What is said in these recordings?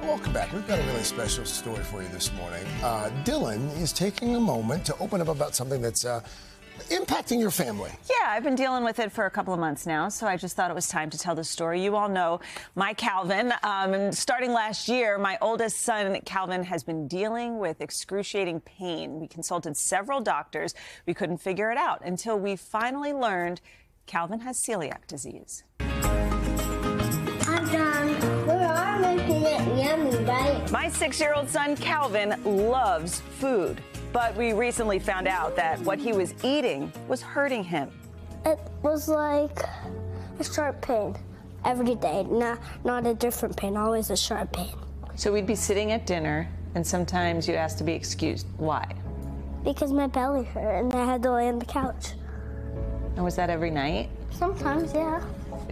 Welcome back. We've got a really special story for you this morning. Dylan is taking a moment to open up about something that's impacting your family. Yeah, I've been dealing with it for a couple of months now, so I just thought it was time to tell the story. You all know my Calvin. Starting last year, my oldest son, Calvin, has been dealing with excruciating pain. We consulted several doctors. We couldn't figure it out until we finally learned Calvin has celiac disease. I'm done. We are making it yummy, right? My 6-year-old son, Calvin, loves food. But we recently found out that what he was eating was hurting him. It was like a sharp pain every day. Not a different pain, always a sharp pain. So we'd be sitting at dinner, and sometimes you'd ask to be excused. Why? Because my belly hurt and I had to lay on the couch. And was that every night? Sometimes, yeah.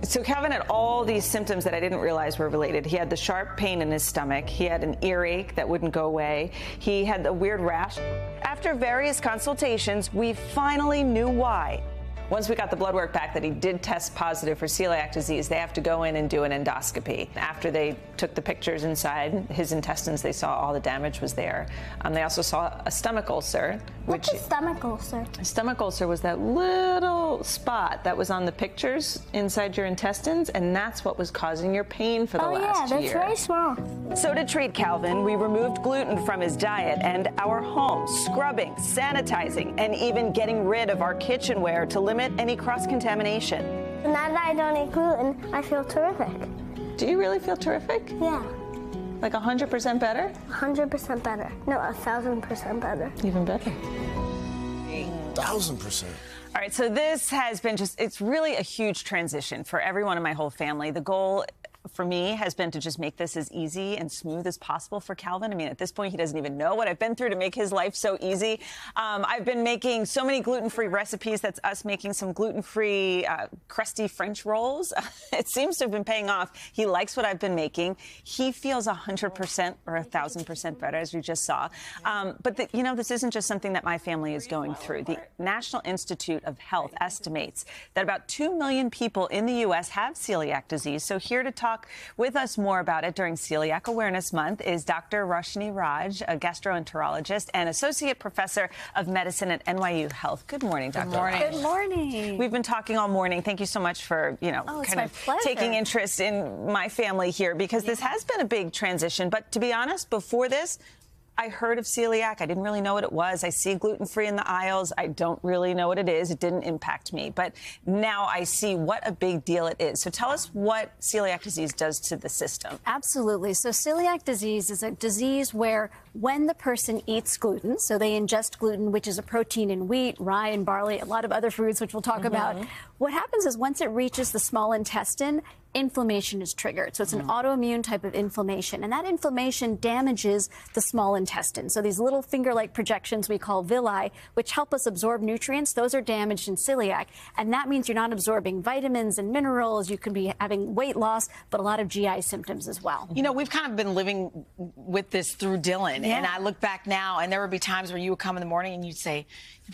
So Calvin had all these symptoms that I didn't realize were related. He had the sharp pain in his stomach. He had an earache that wouldn't go away. He had a weird rash. After various consultations, we finally knew why. Once we got the blood work back that he did test positive for celiac disease, they have to go in and do an endoscopy. After they took the pictures inside his intestines, they saw all the damage was there. They also saw a stomach ulcer. What's a stomach ulcer? A stomach ulcer was that little spot that was on the pictures inside your intestines, and that's what was causing your pain for the last year. Oh yeah, that's very small. So to treat Calvin, we removed gluten from his diet and our home, scrubbing, sanitizing, and even getting rid of our kitchenware to limit any cross-contamination. Now that I don't eat gluten, I feel terrific. Do you really feel terrific? Yeah. Like 100% better? 100% better. No, 1,000% better. Even better. 1,000%. All right, so this has been it's really a huge transition for everyone in my whole family. The goal for me has been to just make this as easy and smooth as possible for Calvin. I mean, at this point, he doesn't even know what I've been through to make his life so easy. I've been making so many gluten-free recipes. That's us making some gluten-free crusty French rolls. It seems to have been paying off. He likes what I've been making. He feels 100% or 1,000% better, as you just saw. But this isn't just something that my family is going through. The National Institute of Health estimates that about 2 million people in the U.S. have celiac disease. So here to talk with us more about it during Celiac Awareness Month is Dr. Roshini Raj, a gastroenterologist and associate professor of medicine at NYU Health. Good morning, Dr. Raj. Good morning. We've been talking all morning. Thank you so much for, kind of taking interest in my family here, because this has been a big transition. But to be honest, before this, I heard of celiac. I didn't really know what it was. I see gluten-free in the aisles. I don't really know what it is. It didn't impact me. But now I see what a big deal it is. So tell us what celiac disease does to the system. Absolutely. So celiac disease is a disease where when the person eats gluten, so they ingest gluten, which is a protein in wheat, rye, and barley, a lot of other foods, which we'll talk about, what happens is once it reaches the small intestine, inflammation is triggered. So it's an autoimmune type of inflammation, and that inflammation damages the small intestine. So these little finger-like projections we call villi, which help us absorb nutrients, those are damaged in celiac, and that means you're not absorbing vitamins and minerals. You can be having weight loss, but a lot of GI symptoms as well. You know, we've kind of been living with this through Dylan, and I look back now, and there would be times where you would come in the morning and you'd say,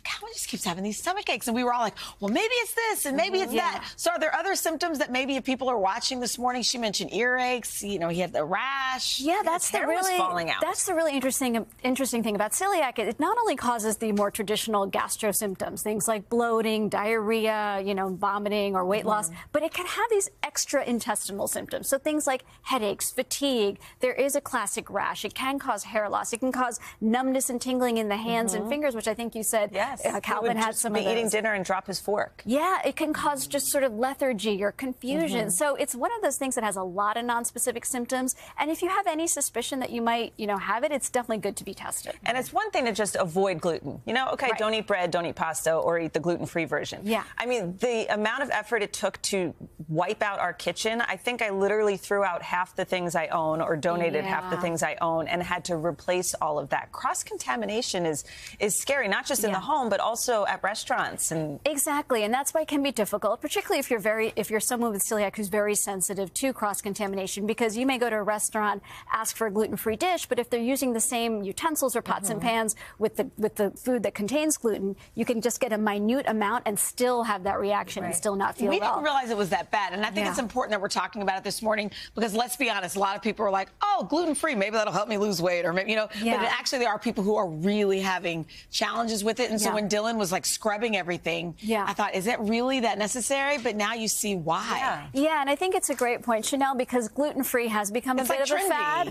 Calvin just keeps having these stomach aches. And we were all like, well, maybe it's this and maybe it's that. So are there other symptoms that maybe if people are watching this morning? She mentioned earaches. You know, he had the rash. Yeah, that's the really falling out. That's the really interesting thing about celiac. It not only causes the more traditional gastro symptoms, things like bloating, diarrhea, vomiting or weight loss, but it can have these extra intestinal symptoms. So things like headaches, fatigue. There is a classic rash. It can cause hair loss. It can cause numbness and tingling in the hands and fingers, which I think you said. Yes, Calvin had some of those. Eating dinner and drop his fork. Yeah, it can cause just sort of lethargy or confusion. So it's one of those things that has a lot of nonspecific symptoms. And if you have any suspicion that you might, have it, it's definitely good to be tested. And it's one thing to just avoid gluten. Don't eat bread, don't eat pasta, or eat the gluten-free version. Yeah. I mean, the amount of effort it took to wipe out our kitchen, I think I literally threw out half the things I own or donated half the things I own and had to replace all of that. Cross-contamination is scary, not just in the home, but also at restaurants. And exactly, and that's why it can be difficult, particularly if you're someone with celiac who's very very sensitive to cross-contamination because you may go to a restaurant, ask for a gluten-free dish, but if they're using the same utensils or pots and pans with the food that contains gluten, you can just get a minute amount and still have that reaction and still not feel We well. didn't realize it was that bad, and I think it's important that we're talking about it this morning because let's be honest, a lot of people are like, oh, gluten-free, maybe that'll help me lose weight, or maybe, but actually there are people who are really having challenges with it, and so when Dylan was like scrubbing everything, I thought, is it really that necessary? But now you see why. Yeah, and I think it's a great point, Chanel, because gluten-free has become a bit of a fad.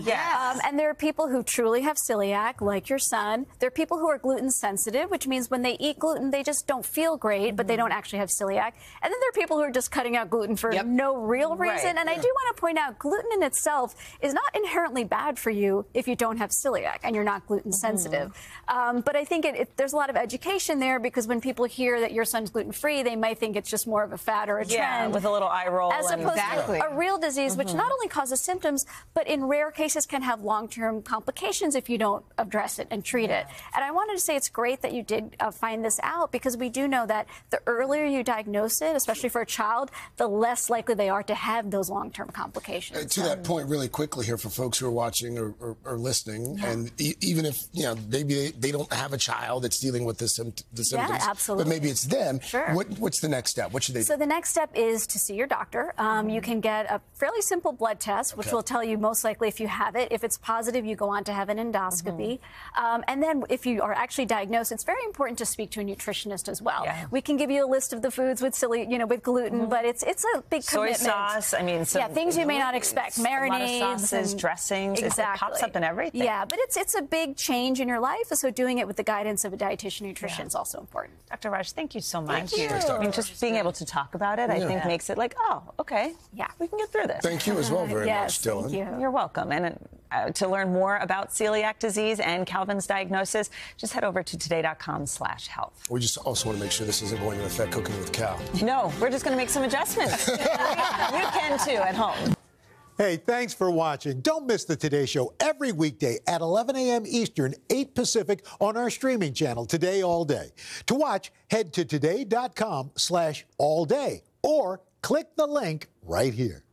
And there are people who truly have celiac, like your son. There are people who are gluten sensitive, which means when they eat gluten, they just don't feel great, but they don't actually have celiac. And then there are people who are just cutting out gluten for no real reason. And I do want to point out, gluten in itself is not inherently bad for you if you don't have celiac and you're not gluten sensitive. But I think there's a lot of education there because when people hear that your son's gluten-free, they might think it's just more of a fad or a trend. With a little eye roll. As opposed to a real disease, which not only causes symptoms, but in rare cases can have long-term complications if you don't address it and treat it. And I wanted to say it's great that you did find this out because we do know that the earlier you diagnose it, especially for a child, the less likely they are to have those long-term complications. To that point, really quickly here for folks who are watching or listening, and even if maybe they don't have a child that's dealing with the symptoms, absolutely. but maybe it's them. Sure. What's the next step? What should they do? So the next step is to see your doctor. You can get a fairly simple blood test, which will tell you most likely if you have it. If it's positive, you go on to have an endoscopy. And then if you are actually diagnosed, it's very important to speak to a nutritionist as well. We can give you a list of the foods with with gluten, but it's a big commitment. Soy sauce, I mean, things you may not expect, marinades, a lot of sauces, dressings, it pops up in everything. Yeah, but it's a big change in your life, so doing it with the guidance of a dietitian and nutrition is also important. Dr. Raj, thank you so much. Thank you. Thanks, I mean, just being able to talk about it, I think makes it like, oh, okay, we can get through this. Thank you as well very much, Dylan. Thank you. You're welcome. And to learn more about celiac disease and Calvin's diagnosis, just head over to today.com/health. We just also want to make sure this isn't going to affect cooking with Cal. No, we're just going to make some adjustments. You can too at home. Hey, thanks for watching. Don't miss the Today Show every weekday at 11 a.m. Eastern, 8 Pacific on our streaming channel, Today All Day. To watch, head to today.com/allday or click the link right here.